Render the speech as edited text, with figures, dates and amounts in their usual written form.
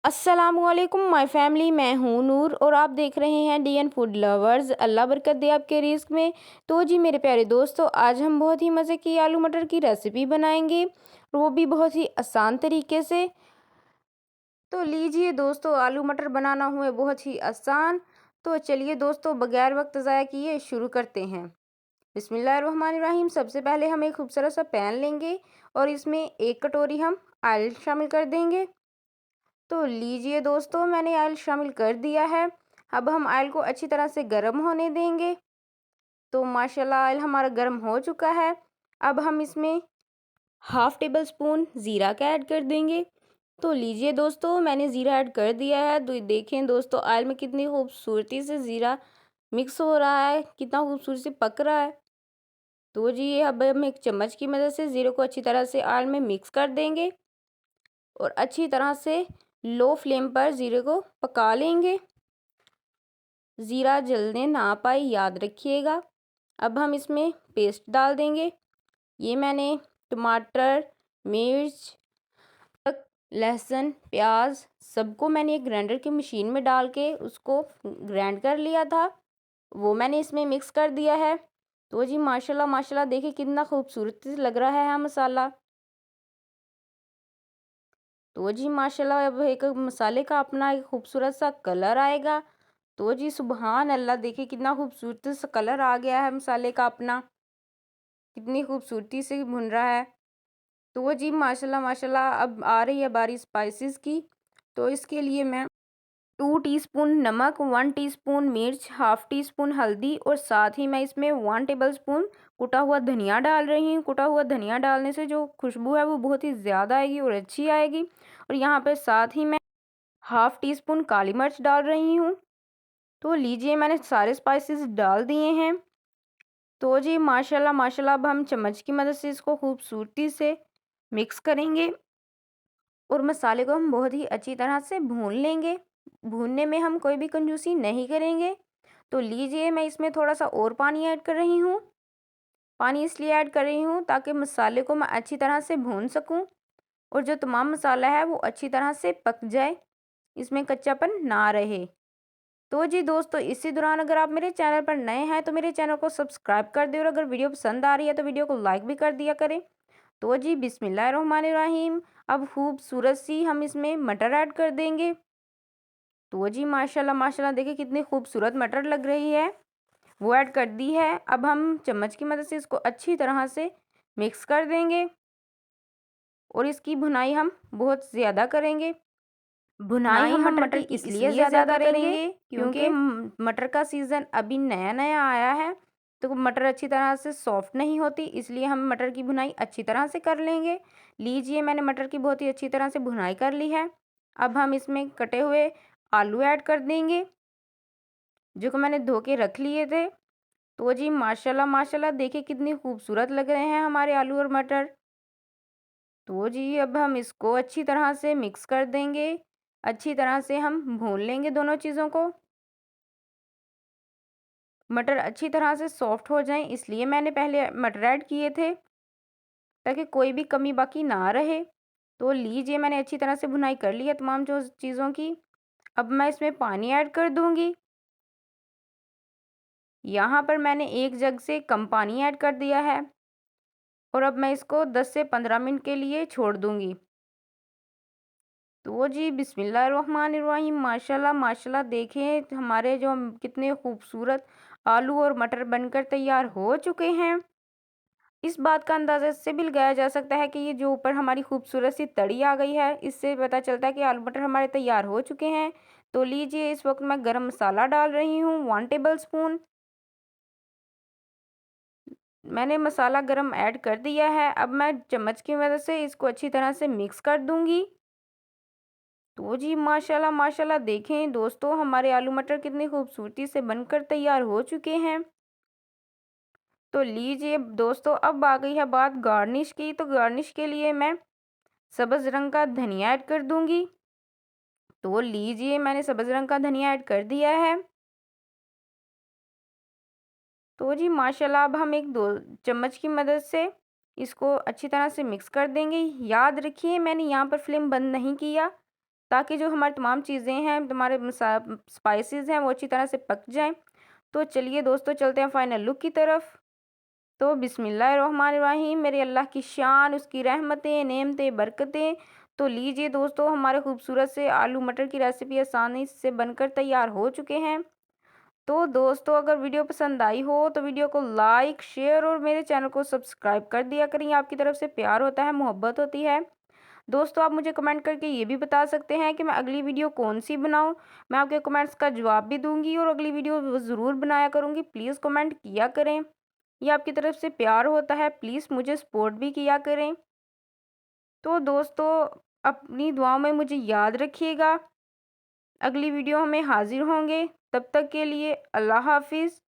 अस्सलामुअलैकुम my family, मैं हूँ नूर और आप देख रहे हैं डीएन फूड लवर्स। अल्लाह बरकत दे आपके रिस्क में। तो जी मेरे प्यारे दोस्तों, आज हम बहुत ही मज़े की आलू मटर की रेसिपी बनाएंगे और वो भी बहुत ही आसान तरीके से। तो लीजिए दोस्तों, आलू मटर बनाना हुए बहुत ही आसान। तो चलिए दोस्तों, बगैर वक्त ज़ाया किए शुरू करते हैं। बिस्मिल्लाहिर्रहमानिर्रहीम। सबसे पहले हम एक खूबसूरत सा पैन लेंगे और इसमें 1 कटोरी हम ऑयल शामिल कर देंगे। तो लीजिए दोस्तों, मैंने ऑयल शामिल कर दिया है। अब हम ऑयल को अच्छी तरह से गर्म होने देंगे। तो माशाल्लाह ऑयल हमारा गर्म हो चुका है। अब हम इसमें हाफ टेबल स्पून ज़ीरा का ऐड कर देंगे। तो लीजिए दोस्तों, मैंने ज़ीरा ऐड कर दिया है। तो देखें दोस्तों, ऑयल में कितनी खूबसूरती से ज़ीरा मिक्स हो रहा है, कितना खूबसूरती से पक रहा है। तो जी ये अब हम एक चम्मच की मदद से ज़ीरे को अच्छी तरह से ऑयल में मिक्स कर देंगे और अच्छी तरह से लो फ्लेम पर ज़ीरे को पका लेंगे। ज़ीरा जलने ना पाए, याद रखिएगा। अब हम इसमें पेस्ट डाल देंगे। ये मैंने टमाटर, मिर्च, लहसुन, प्याज सबको मैंने एक ग्राइंडर की मशीन में डाल के उसको ग्राइंड कर लिया था। वो मैंने इसमें मिक्स कर दिया है। तो जी माशाल्लाह माशाल्लाह, देखिए कितना खूबसूरत लग रहा है मसाला। तो जी माशाल्लाह, अब एक मसाले का अपना एक खूबसूरत सा कलर आएगा। तो जी सुबहान अल्लाह, देखिए कितना खूबसूरत सा कलर आ गया है मसाले का अपना, कितनी खूबसूरती से भुन रहा है। तो जी माशाल्लाह माशाल्लाह, अब आ रही है बारी स्पाइसेस की। तो इसके लिए मैं 2 टीस्पून नमक, 1 टीस्पून मिर्च, हाफ टी स्पून हल्दी और साथ ही मैं इसमें 1 टेबल स्पून कुटा हुआ धनिया डाल रही हूँ। कुटा हुआ धनिया डालने से जो खुशबू है वो बहुत ही ज़्यादा आएगी और अच्छी आएगी। और यहाँ पर साथ ही मैं हाफ टी स्पून काली मिर्च डाल रही हूँ। तो लीजिए, मैंने सारे स्पाइसेस डाल दिए हैं। तो जी माशाल्लाह माशाल्लाह, अब हम चम्मच की मदद से इसको खूबसूरती से मिक्स करेंगे और मसाले को हम बहुत ही अच्छी तरह से भून लेंगे। भूनने में हम कोई भी कंजूसी नहीं करेंगे। तो लीजिए, मैं इसमें थोड़ा सा और पानी ऐड कर रही हूँ। पानी इसलिए ऐड कर रही हूँ ताकि मसाले को मैं अच्छी तरह से भून सकूँ और जो तमाम मसाला है वो अच्छी तरह से पक जाए, इसमें कच्चापन ना रहे। तो जी दोस्तों, इसी दौरान अगर आप मेरे चैनल पर नए हैं तो मेरे चैनल को सब्सक्राइब कर दें और अगर वीडियो पसंद आ रही है तो वीडियो को लाइक भी कर दिया करें। तो जी बिस्मिल्लाहिर्रहमानिर्रहीम, अब खूबसूरत सी हम इसमें मटर ऐड कर देंगे। तो जी माशाल्लाह माशाल्लाह, देखिए कितनी खूबसूरत मटर लग रही है। वो ऐड कर दी है। अब हम चम्मच की मदद से इसको अच्छी तरह से मिक्स कर देंगे और इसकी भुनाई हम बहुत ज़्यादा करेंगे। भुनाई हम मटर की इसलिए ज़्यादा करेंगे क्योंकि मटर का सीज़न अभी नया नया आया है। तो मटर अच्छी तरह से सॉफ्ट नहीं होती, इसलिए हम मटर की भुनाई अच्छी तरह से कर लेंगे। लीजिए, मैंने मटर की बहुत ही अच्छी तरह से भुनाई कर ली है। अब हम इसमें कटे हुए आलू ऐड कर देंगे जो कि मैंने धो के रख लिए थे। तो जी माशाल्लाह माशाल्लाह, देखिए कितनी खूबसूरत लग रहे हैं हमारे आलू और मटर। तो जी अब हम इसको अच्छी तरह से मिक्स कर देंगे। अच्छी तरह से हम भून लेंगे दोनों चीज़ों को। मटर अच्छी तरह से सॉफ्ट हो जाएं, इसलिए मैंने पहले मटर ऐड किए थे ताकि कोई भी कमी बाकी ना रहे। तो लीजिए, मैंने अच्छी तरह से भुनाई कर ली है तमाम जो चीज़ों की। अब मैं इसमें पानी ऐड कर दूंगी। यहाँ पर मैंने 1 जग से कम पानी ऐड कर दिया है और अब मैं इसको 10 से 15 मिनट के लिए छोड़ दूंगी। तो जी बिस्मिल्लाहिर्रहमानिर्रहीम, माशाल्लाह माशाल्लाह, देखें हमारे जो कितने खूबसूरत आलू और मटर बनकर तैयार हो चुके हैं। इस बात का अंदाज़ा इससे भी लगाया जा सकता है कि ये जो ऊपर हमारी खूबसूरत सी तड़ी आ गई है, इससे पता चलता है कि आलू मटर हमारे तैयार हो चुके हैं। तो लीजिए, इस वक्त मैं गरम मसाला डाल रही हूँ 1 टेबल स्पून। मैंने मसाला गरम ऐड कर दिया है। अब मैं चम्मच की मदद से इसको अच्छी तरह से मिक्स कर दूंगी। तो जी माशाल्लाह माशाल्लाह, देखें दोस्तों हमारे आलू मटर कितनी खूबसूरती से बनकर तैयार हो चुके हैं। तो लीजिए दोस्तों, अब आ गई है बात गार्निश की। तो गार्निश के लिए मैं सब्ज़ रंग का धनिया ऐड कर दूंगी। तो लीजिए, मैंने सब्ज़ रंग का धनिया ऐड कर दिया है। तो जी माशाल्लाह, अब हम एक 2 चम्मच की मदद से इसको अच्छी तरह से मिक्स कर देंगे। याद रखिए, मैंने यहाँ पर फ्लेम बंद नहीं किया ताकि जो हमारी तमाम चीज़ें हैं, हमारे स्पाइसेस हैं, वो अच्छी तरह से पक जाएँ। तो चलिए दोस्तों, चलते हैं फाइनल लुक की तरफ। तो बिस्मिल्लाहिर्रहमानिर्रहीम, मेरे अल्लाह की शान, उसकी रहमतें, नेमतें, बरकतें। तो लीजिए दोस्तों, हमारे खूबसूरत से आलू मटर की रेसिपी आसानी से बनकर तैयार हो चुके हैं। तो दोस्तों, अगर वीडियो पसंद आई हो तो वीडियो को लाइक, शेयर और मेरे चैनल को सब्सक्राइब कर दिया करें। आपकी तरफ से प्यार होता है, मोहब्बत होती है। दोस्तों, आप मुझे कमेंट करके ये भी बता सकते हैं कि मैं अगली वीडियो कौन सी बनाऊं। मैं आपके कमेंट्स का जवाब भी दूंगी और अगली वीडियो ज़रूर बनाया करूंगी। प्लीज़ कमेंट किया करें, ये आपकी तरफ से प्यार होता है। प्लीज़ मुझे सपोर्ट भी किया करें। तो दोस्तों, अपनी दुआओं में मुझे याद रखिएगा। अगली वीडियो में हाजिर होंगे, तब तक के लिए अल्लाह हाफिज़।